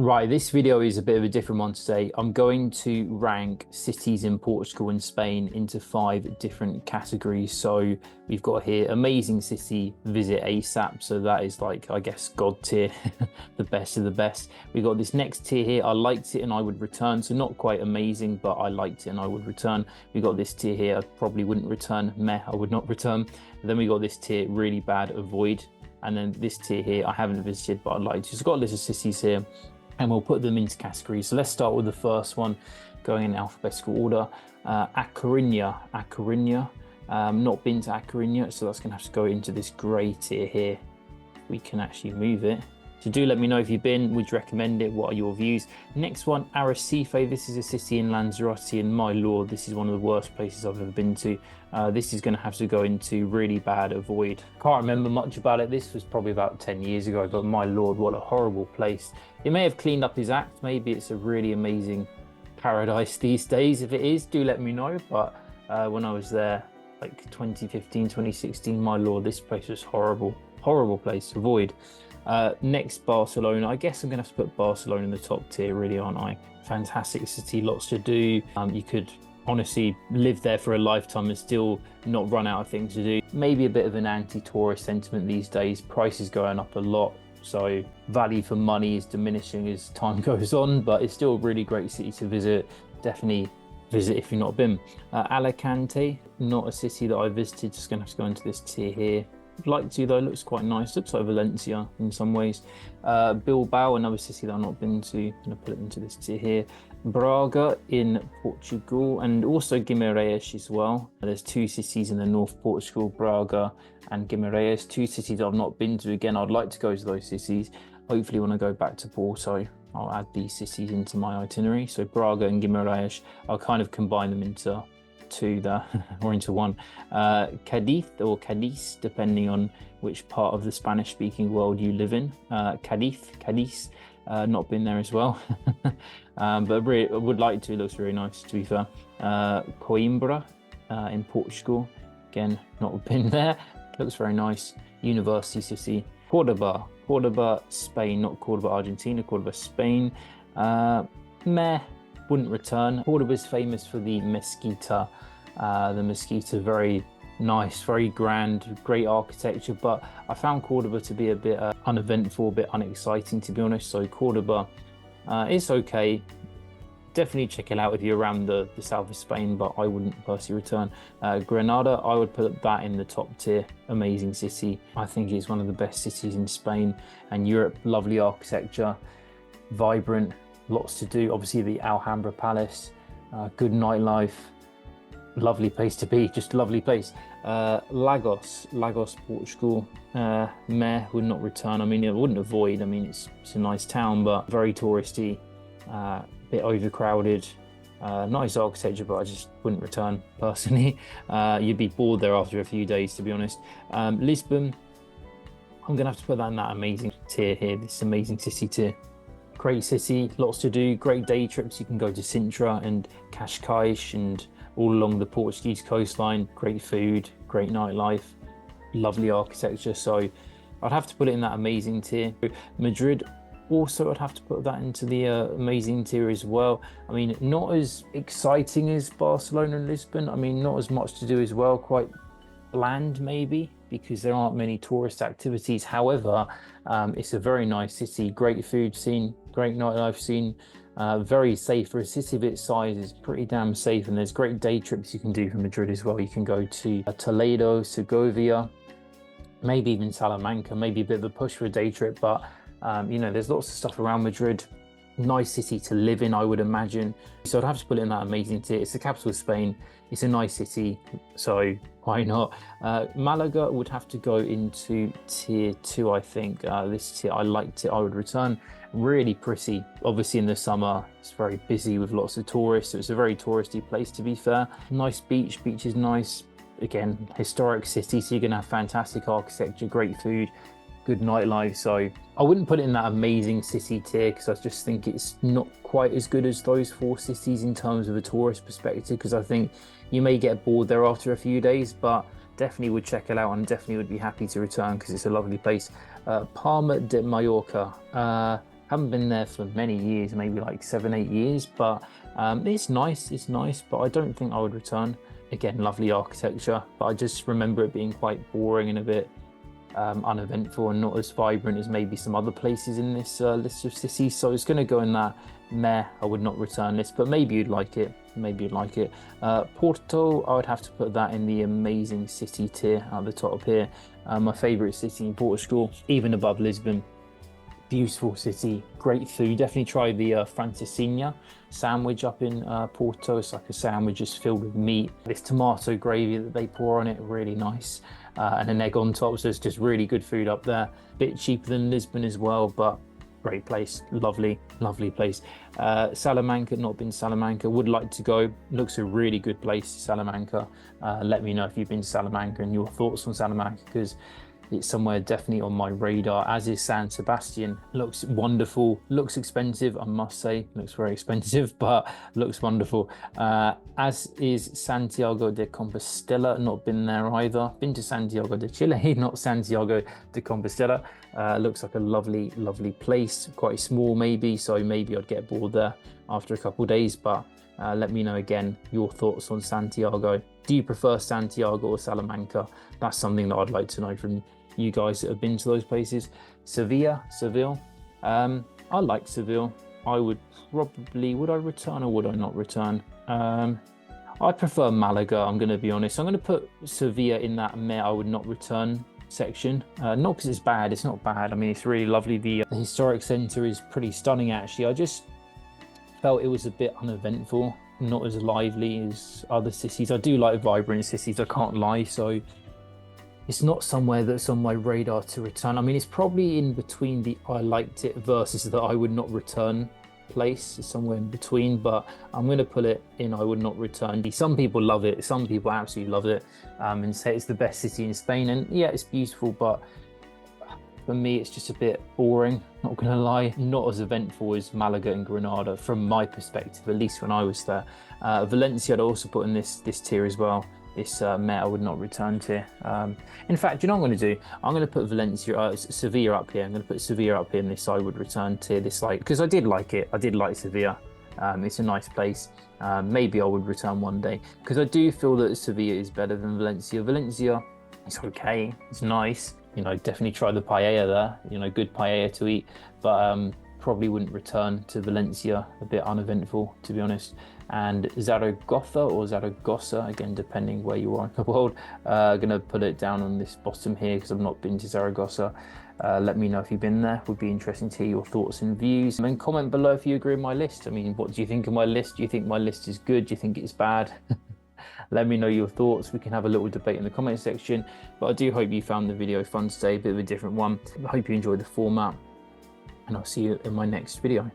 Right, this video is a bit of a different one today. I'm going to rank cities in Portugal and Spain into 5 different categories. So we've got here amazing city, visit ASAP. So that is like, I guess, God tier, the best of the best. We got this next tier here. I liked it and I would return. So not quite amazing, but I liked it and I would return. We got this tier here. I probably wouldn't return. Meh, I would not return. Then we got this tier, really bad, avoid. And then this tier here, I haven't visited, but I'd like to. So I've got a list of cities here, and we'll put them into categories. So let's start with the first one, going in alphabetical order. A Coruña. Not been to A Coruña, so that's gonna have to go into this grey tier here. We can actually move it. So do let me know if you've been, would you recommend it? What are your views? Next one, Arrecife. This is a city in Lanzarote, and my lord, this is one of the worst places I've ever been to. This is going to have to go into really bad, avoid. Can't remember much about it. This was probably about 10 years ago, but my lord, what a horrible place. It may have cleaned up his act. Maybe it's a really amazing paradise these days. If it is, do let me know. But when I was there, like 2015, 2016, my lord, this place was horrible. Horrible place, avoid. Next, Barcelona. I guess I'm going to have to put Barcelona in the top tier, really, aren't I? Fantastic city, lots to do. You could honestly live there for a lifetime and still not run out of things to do. Maybe a bit of an anti-tourist sentiment these days. Prices going up a lot, so value for money is diminishing as time goes on, but it's still a really great city to visit. Definitely visit if you've not been. Alicante, not a city that I visited, just going to have to go into this tier here. I'd like to, though. It looks quite nice. Looks like Valencia in some ways. Bilbao, another city that I've not been to. I'm going to put it into this tier here. Braga in Portugal, and also Guimaraes as well. There's 2 cities in the north Portugal, Braga and Guimaraes. 2 cities I've not been to. Again, I'd like to go to those cities. Hopefully when I go back to Porto, I'll add these cities into my itinerary. So Braga and Guimaraes, I'll kind of combine them into 2 there, or into 1. Cadiz or Cadiz, depending on which part of the Spanish speaking world you live in. Cadiz, not been there as well. But really, I would like to. It looks really nice, to be fair. Coimbra in Portugal, again, not been there. Looks very nice. University city. Cordoba, Spain, not Cordoba, Argentina, Cordoba, Spain. Meh, wouldn't return. Cordoba is famous for the Mesquita. The Mesquita, very nice, very grand, great architecture, but I found Cordoba to be a bit uneventful, a bit unexciting, to be honest. So Cordoba, it's okay. Definitely check it out if you're around the south of Spain, but I wouldn't personally return. Granada, I would put that in the top tier. Amazing city. I think it's one of the best cities in Spain and Europe. Lovely architecture, vibrant, lots to do. Obviously the Alhambra Palace, good nightlife, lovely place to be, just a lovely place. Lagos, Portugal, meh, would not return. I mean, I wouldn't avoid. I mean, it's a nice town, but very touristy, bit overcrowded. Nice architecture, but I just wouldn't return personally. You'd be bored there after a few days, to be honest. Lisbon, I'm gonna have to put that in that amazing tier here, this amazing city tier. Great city, lots to do, great day trips. You can go to Sintra and Cascais and all along the Portuguese coastline. Great food, great nightlife, lovely architecture. So I'd have to put it in that amazing tier. Madrid, also I'd have to put that into the amazing tier as well. I mean, not as exciting as Barcelona and Lisbon. I mean, not as much to do as well, quite bland maybe, because there aren't many tourist activities. However, it's a very nice city, great food scene, great nightlife scene, very safe for a city of its size. Is pretty damn safe, and there's great day trips you can do from Madrid as well. You can go to Toledo, Segovia, maybe even Salamanca, maybe a bit of a push for a day trip, but you know, there's lots of stuff around Madrid. Nice city to live in, I would imagine. So I'd have to put it in that amazing tier. It's the capital of Spain. It's a nice city, so why not? Malaga would have to go into tier 2, I think. This tier, I liked it. I would return. Really pretty. Obviously in the summer, it's very busy with lots of tourists, so it's a very touristy place, to be fair. Nice beach is nice. Again, historic city, so you're gonna have fantastic architecture, great food, good nightlife. So I wouldn't put it in that amazing city tier, because I just think it's not quite as good as those 4 cities in terms of a tourist perspective, because I think you may get bored there after a few days, but definitely would check it out and definitely would be happy to return because it's a lovely place. Palma de Mallorca, Haven't been there for many years, maybe like 7, 8 years, but it's nice, but I don't think I would return. Again, lovely architecture, but I just remember it being quite boring and a bit uneventful and not as vibrant as maybe some other places in this list of cities. So it's going to go in that meh, I would not return list, but maybe you'd like it. Porto, I would have to put that in the amazing city tier at the top here. My favorite city in Portugal, even above Lisbon. Beautiful city, great food. Definitely try the francesinha sandwich up in Porto. It's like a sandwich just filled with meat. This tomato gravy that they pour on it, really nice. And an egg on top, so it's just really good food up there. Bit cheaper than Lisbon as well, but great place, lovely place. Salamanca, not been Salamanca, would like to go. Looks a really good place, Salamanca. Let me know if you've been to Salamanca and your thoughts on Salamanca, because it's somewhere definitely on my radar, as is San Sebastian. Looks wonderful, looks expensive, I must say. Looks very expensive, but looks wonderful. As is Santiago de Compostela, not been there either. Been to Santiago de Chile, not Santiago de Compostela. Looks like a lovely place, quite small maybe, so maybe I'd get bored there after a couple of days, but let me know again your thoughts on Santiago. Do you prefer Santiago or Salamanca? That's something that I'd like to know from you guys that have been to those places. Seville. I like Seville. I would probably, would I return or would I not return? I prefer Malaga, I'm going to be honest. I'm going to put Sevilla in that meh, I would not return section. Not because it's bad, it's not bad. I mean, it's really lovely. The historic centre is pretty stunning actually. I just felt it was a bit uneventful, not as lively as other cities. I do like vibrant cities, I can't lie, so it's not somewhere that's on my radar to return. I mean, it's probably in between the I liked it versus the I would not return place. It's somewhere in between, but I'm going to put it in I would not return. Some people love it, some people absolutely love it, and say it's the best city in Spain, and yeah, it's beautiful, but for me it's just a bit boring, not gonna lie. Not as eventful as Malaga and Granada from my perspective, at least when I was there. Valencia I'd also put in this tier as well. This meh, I would not return tier. In fact, you know what I'm going to do? I'm going to put Sevilla up here. I'm going to put Sevilla up here in this I would return tier. This, like, because I did like it. I did like Sevilla. It's a nice place. Maybe I would return one day, because I do feel that Sevilla is better than Valencia. Valencia, it's okay. It's nice. You know, definitely try the paella there. You know, good paella to eat. But probably wouldn't return to Valencia. A bit uneventful, to be honest. And Zaragoza, again, depending where you are in the world. Gonna put it down on this bottom here because I've not been to Zaragoza. Let me know if you've been there. Would be interesting to hear your thoughts and views. And comment below if you agree with my list. I mean, what do you think of my list? Do you think my list is good? Do you think it's bad? Let me know your thoughts. We can have a little debate in the comment section. But I do hope you found the video fun today, a bit of a different one. I hope you enjoyed the format, and I'll see you in my next video.